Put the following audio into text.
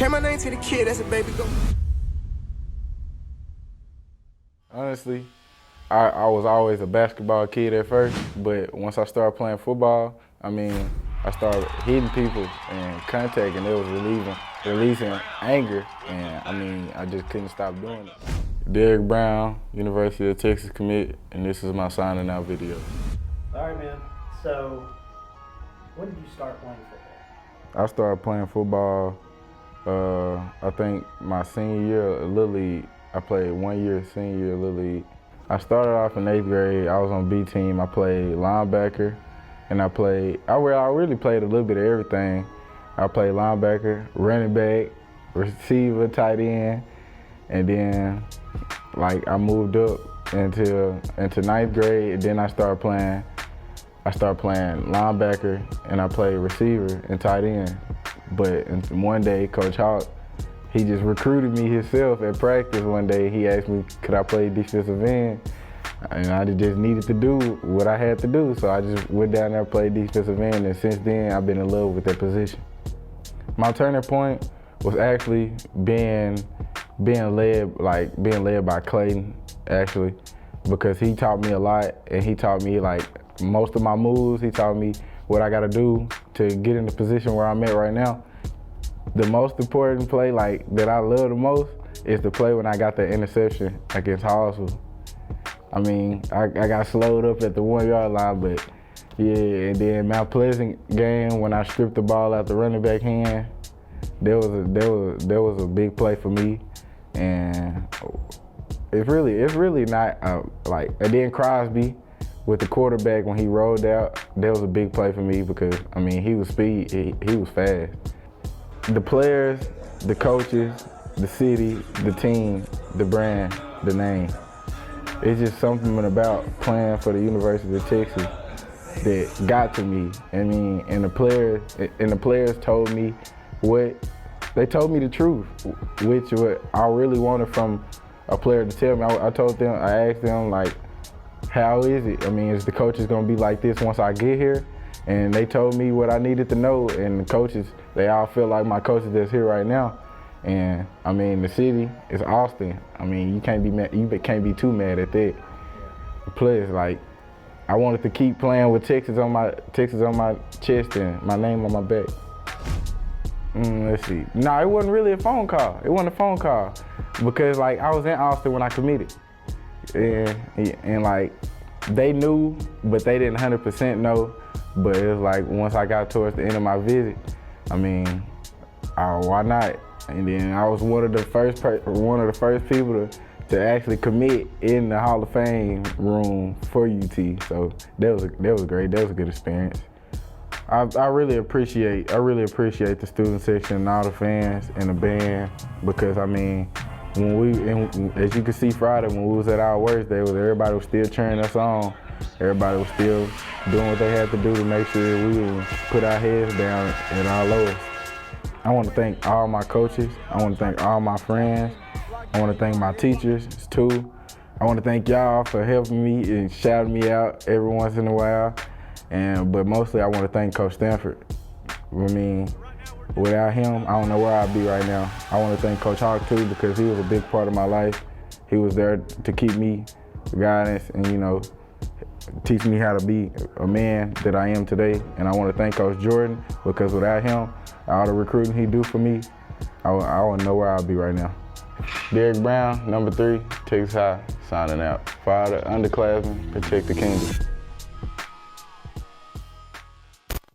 Change my name to the kid, that's a baby go. Honestly, I was always a basketball kid at first, but once I started playing football, I started hitting people and contacting. It was releasing anger, and I just couldn't stop doing it. Derrick Browns, University of Texas commit, and this is my signing out video. All right, man. So, when did you start playing football? I started playing football, I think my senior year of Little League. I played 1 year senior year Little League. I started off in 8th grade. I was on B team. I played linebacker, and I really played a little bit of everything. I played linebacker, running back, receiver, tight end, and then I moved up into 9th grade, and then I started playing linebacker, and I played receiver and tight end. But one day, Coach Hawk, he just recruited me himself at practice one day. He asked me, could I play defensive end? And I just needed to do what I had to do. So I just went down there and played defensive end, and since then, I've been in love with that position. My turning point was actually being led by Clayton, actually, because he taught me a lot, and he taught me most of my moves. He taught me what I gotta do to get in the position where I'm at right now. The most important play that I love the most is the play when I got the interception against Hallsville. I got slowed up at the 1 yard line, but yeah, and then Mount Pleasant game when I stripped the ball out the running back hand, there was a big play for me, and it's really not and then Crosby with the quarterback when he rolled out, that was a big play for me because he was speed, he was fast. The players, the coaches, the city, the team, the brand, the name. It's just something about playing for the University of Texas that got to me. And the players told me they told me the truth, which what I really wanted from a player to tell me. I asked them how is it? Is the coaches gonna be like this once I get here? And they told me what I needed to know, and the coaches, they all feel like my coaches that's here right now. And the city is Austin. You can't be mad, you can't be too mad at that. Plus, I wanted to keep playing with Texas on my chest and my name on my back. Let's see. No, it wasn't really a phone call. It wasn't a phone call because I was in Austin when I committed, and they knew, but they didn't 100% know. But it was once I got towards the end of my visit, why not? And then I was one of the first people to actually commit in the Hall of Fame room for UT. So that was great. That was a good experience. I really appreciate the student section and all the fans and the band because as you can see Friday when we was at our worst, everybody was still cheering us on. Everybody was still doing what they had to do to make sure we would put our heads down at our lowest. I want to thank all my coaches. I want to thank all my friends. I want to thank my teachers too. I want to thank y'all for helping me and shouting me out every once in a while. But mostly I want to thank Coach Stanford. Without him, I don't know where I'd be right now. I want to thank Coach Hawk too because he was a big part of my life. He was there to keep me guidance and teach me how to be a man that I am today. And I want to thank Coach Jordan because without him, all the recruiting he do for me, I wouldn't know where I'd be right now. Derrick Brown, number 3, Texas High, signing out. For all the underclassmen, protect the kingdom.